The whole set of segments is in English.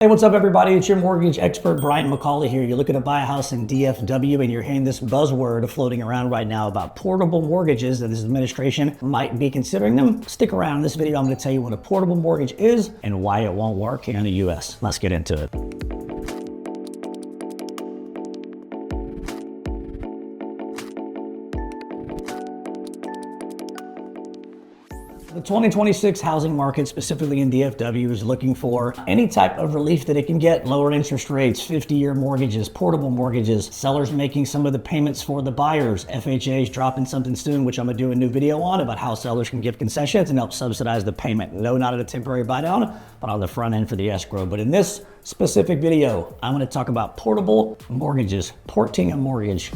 Hey, what's up everybody? It's your mortgage expert, Brian McCauley here. You're looking to buy a house in DFW and you're hearing this buzzword floating around right now about portable mortgages, that this administration might be considering them. Stick around. In this video, I'm going to tell you what a portable mortgage is and why it won't work here in the US. Let's get into it. The 2026 housing market, specifically in DFW, is looking for any type of relief that it can get. Lower interest rates, 50-year mortgages, portable mortgages, sellers making some of the payments for the buyers. FHA is dropping something soon, which I'm going to do a new video on about how sellers can give concessions and help subsidize the payment. No, not at a temporary buy down, but on the front end for the escrow. But in this specific video, I'm going to talk about portable mortgages, porting a mortgage.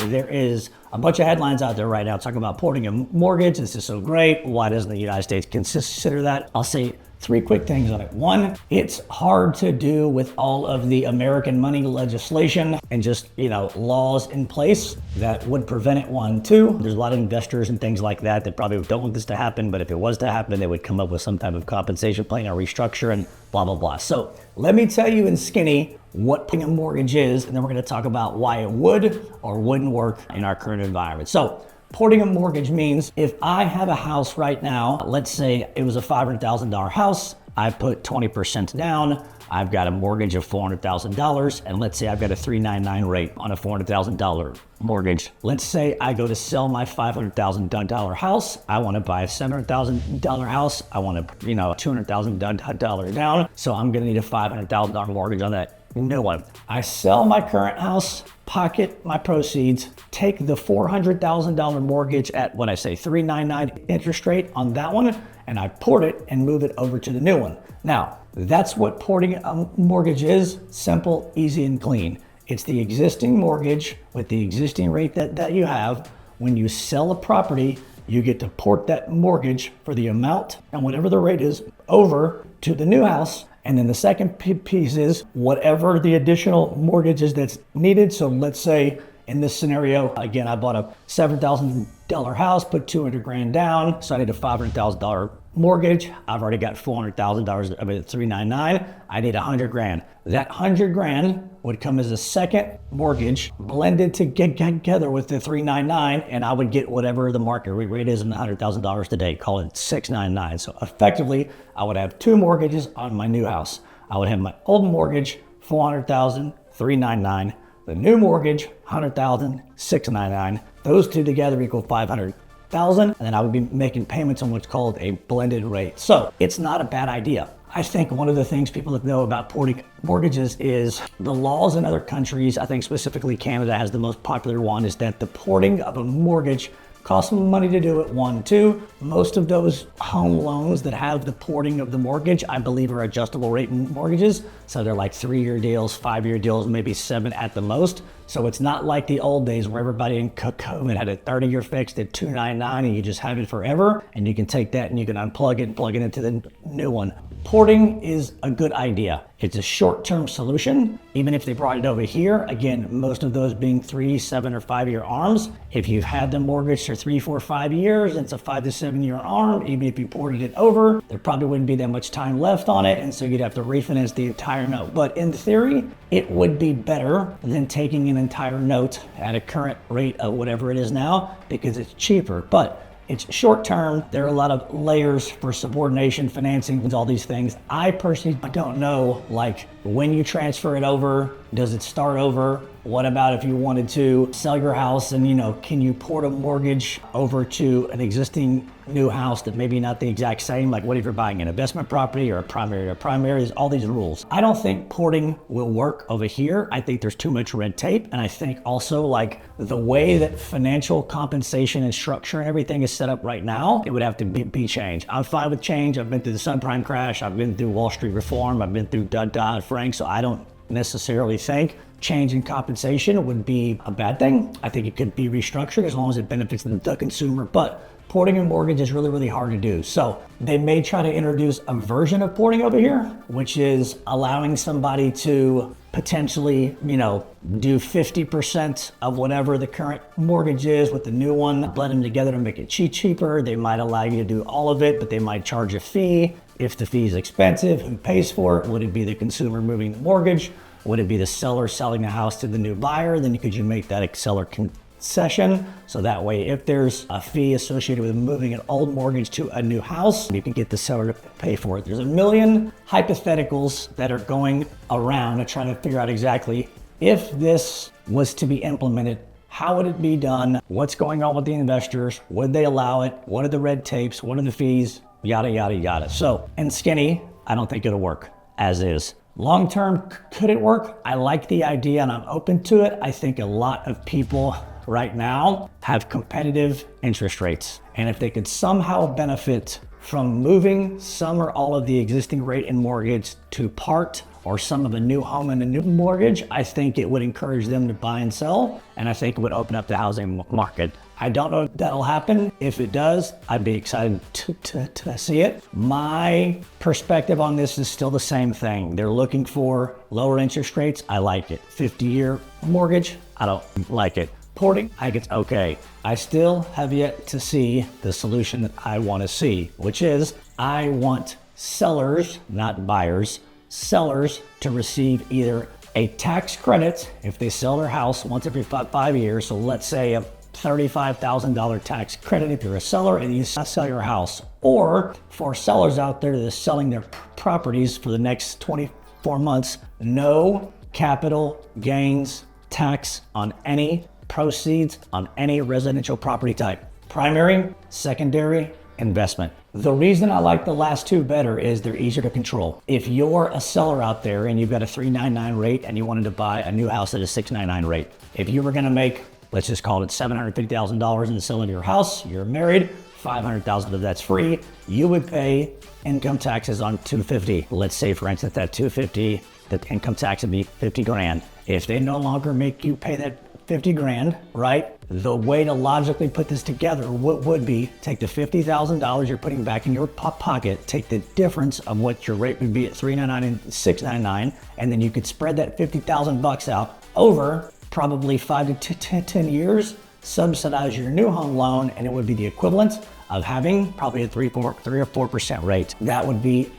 There is a bunch of headlines out there right now talking about porting a mortgage. This is so great. Why doesn't the United States consider that? I'll say three quick things on it. One, it's hard to do with all of the American money legislation and just, laws in place that would prevent it. One. Two, there's a lot of investors and things like that that probably don't want this to happen, but if it was to happen, they would come up with some type of compensation plan or restructure and blah, blah, blah. So let me tell you in skinny what porting a mortgage is, and then we're going to talk about why it would or wouldn't work in our current environment. So porting a mortgage means if I have a house right now, let's say it was a $500,000 house, I put 20% down, I've got a mortgage of $400,000, and let's say I've got a 3.99 rate on a $400,000 mortgage. Let's say I go to sell my $500,000 house. I want to buy a $700,000 house. I want to, $200,000 down. So I'm going to need a $500,000 mortgage on that new one. I sell my current house, pocket my proceeds, take the $400,000 mortgage at what I say 3.99 interest rate on that one, and I port it and move it over to the new one. Now, that's what porting a mortgage is. Simple, easy, and clean. It's the existing mortgage with the existing rate that you have. When you sell a property, you get to port that mortgage for the amount and whatever the rate is over to the new house. And then the second piece is whatever the additional mortgage is that's needed. So let's say in this scenario, again, I bought a $7,000 house, put 200 grand down. So I need a $500,000 mortgage. I've already got $400,000 of it, 3.99. I need 100 grand. That 100 grand would come as a second mortgage blended together with the 3.99, and I would get whatever the market rate is in $100,000 today, call it 6.99. So effectively, I would have two mortgages on my new house. I would have my old mortgage, 400,000, 3.99. The new mortgage, 100,000, 6.99. Those two together equal 500,000, and then I would be making payments on what's called a blended rate. So it's not a bad idea. I think one of the things people know about porting mortgages is the laws in other countries. I think specifically Canada has the most popular one, is that the porting of a mortgage costs money to do it. One. Two, most of those home loans that have the porting of the mortgage, I believe, are adjustable rate mortgages. So they're like 3-year deals, 5-year deals, maybe 7 at the most. So it's not like the old days where everybody in COVID had a 30-year fixed at 2.99 and you just have it forever. And you can take that and you can unplug it and plug it into the new one. Porting is a good idea. It's a short-term solution. Even if they brought it over here, again, most of those being 3, 7, or 5-year arms. If you've had the mortgage for 3, 4, 5 years, it's a 5 to 7-year arm. Even if you ported it over, there probably wouldn't be that much time left on it, and so you'd have to refinance the entire note. But in theory, it would be better than taking an entire note at a current rate of whatever it is now, because it's cheaper. But it's short term. There are a lot of layers for subordination, financing, and all these things. I personally don't know, like, when you transfer it over, does it start over? What about if you wanted to sell your house and, can you port a mortgage over to an existing new house that maybe not the exact same? Like, what if you're buying an investment property or a primary to primary? There's all these rules. I don't think porting will work over here. I think there's too much red tape. And I think also, like, the way that financial compensation and structure and everything is set up right now, it would have to be changed. I'm fine with change. I've been through the subprime crash. I've been through Wall Street reform. I've been through Dodd-Frank. So I don't necessarily think change in compensation would be a bad thing. I think it could be restructured as long as it benefits the consumer. But porting a mortgage is really, really hard to do. So they may try to introduce a version of porting over here, which is allowing somebody to potentially, do 50% of whatever the current mortgage is with the new one, blend them together to make it cheaper. They might allow you to do all of it, but they might charge a fee. If the fee is expensive, who pays for it? Would it be the consumer moving the mortgage? Would it be the seller selling the house to the new buyer? Then could you make that a seller concession? So that way, if there's a fee associated with moving an old mortgage to a new house, you can get the seller to pay for it. There's a million hypotheticals that are going around to try to figure out exactly if this was to be implemented, how would it be done? What's going on with the investors? Would they allow it? What are the red tapes? What are the fees? Yada, yada, yada. So, and skinny, I don't think it'll work as is. Long term, could it work? I like the idea and I'm open to it. I think a lot of people right now have competitive interest rates. And if they could somehow benefit from moving some or all of the existing rate and mortgage to part or some of a new home and a new mortgage, I think it would encourage them to buy and sell. And I think it would open up the housing market. I don't know if that'll happen. If it does, I'd be excited to see it. My perspective on this is still the same thing. They're looking for lower interest rates. I like it. 50-year mortgage, I don't like it. Porting, I think it's okay. I still have yet to see the solution that I want to see, which is I want sellers, not buyers, sellers to receive either a tax credit if they sell their house once every 5 years. So let's say a $35,000 tax credit if you're a seller and you sell your house. Or for sellers out there that are selling their properties for the next 24 months, no capital gains tax on any proceeds on any residential property type. Primary, secondary, investment. The reason I like the last two better is they're easier to control. If you're a seller out there and you've got a 399 rate and you wanted to buy a new house at a 699 rate, if you were gonna make, let's just call it $750,000 in the selling of your house, you're married, $500,000 of that's free, you would pay income taxes on $250. Let's say for instance that $250, the income tax would be $50,000. If they no longer make you pay that $50,000, right? The way to logically put this together would be take the $50,000 you're putting back in your pocket, take the difference of what your rate would be at $399 and $699, and then you could spread that $50,000 out over probably 5 to 10 years, subsidize your new home loan, and it would be the equivalent of having probably a 3 or 4% rate. That would be,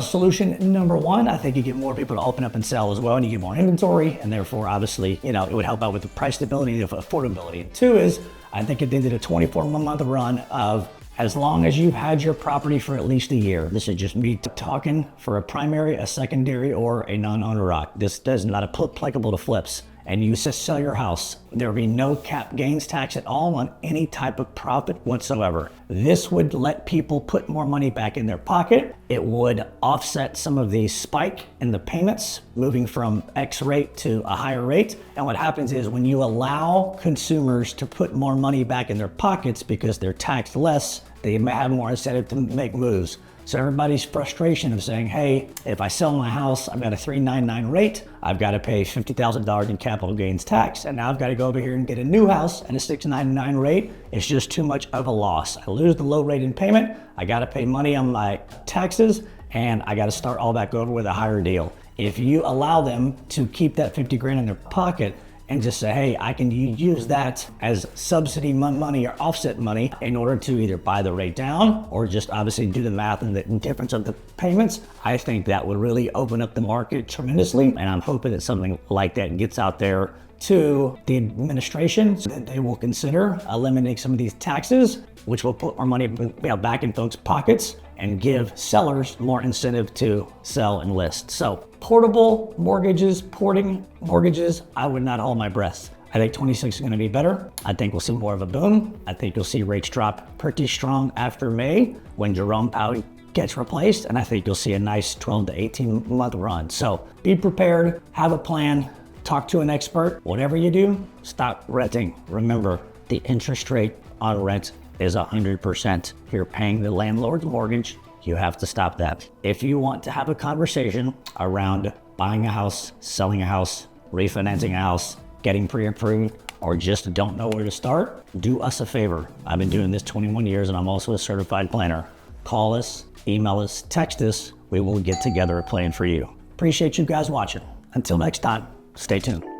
solution number one. I think you get more people to open up and sell as well, and you get more inventory, and therefore, obviously, it would help out with the price stability of affordability. And two is, I think if they did a 24-month run of as long as you've had your property for at least a year. This is just me talking for a primary, a secondary, or a non-owner rock. This does not applicable to flips. And you sell your house, there will be no cap gains tax at all on any type of profit whatsoever. This would let people put more money back in their pocket. It would offset some of the spike in the payments, moving from X rate to a higher rate. And what happens is when you allow consumers to put more money back in their pockets because they're taxed less, they have more incentive to make moves. So everybody's frustration of saying, hey, if I sell my house, I've got a 399 rate, I've got to pay $50,000 in capital gains tax, and now I've got to go over here and get a new house at a 699 rate. It's just too much of a loss. I lose the low rate in payment, I got to pay money on my taxes, and I got to start all back over with a higher deal. If you allow them to keep that 50 grand in their pocket and just say, hey, I can use that as subsidy money or offset money in order to either buy the rate down or just obviously do the math and the difference of the payments, I think that would really open up the market tremendously. And I'm hoping that something like that gets out there to the administration so that they will consider eliminating some of these taxes, which will put more money back in folks' pockets and give sellers more incentive to sell and list. So portable mortgages, porting mortgages, I would not hold my breath. I think 26 is gonna be better. I think we'll see more of a boom. I think you'll see rates drop pretty strong after May when Jerome Powell gets replaced. And I think you'll see a nice 12 to 18 month run. So be prepared, have a plan, talk to an expert. Whatever you do, stop renting. Remember, the interest rate on rent is 100%. You're paying the landlord's mortgage. You have to stop that. If you want to have a conversation around buying a house, selling a house, refinancing a house, getting pre-approved, or just don't know where to start, do us a favor. I've been doing this 21 years and I'm also a certified planner. Call us, email us, text us. We will get together a plan for you. Appreciate you guys watching. Until next time, stay tuned.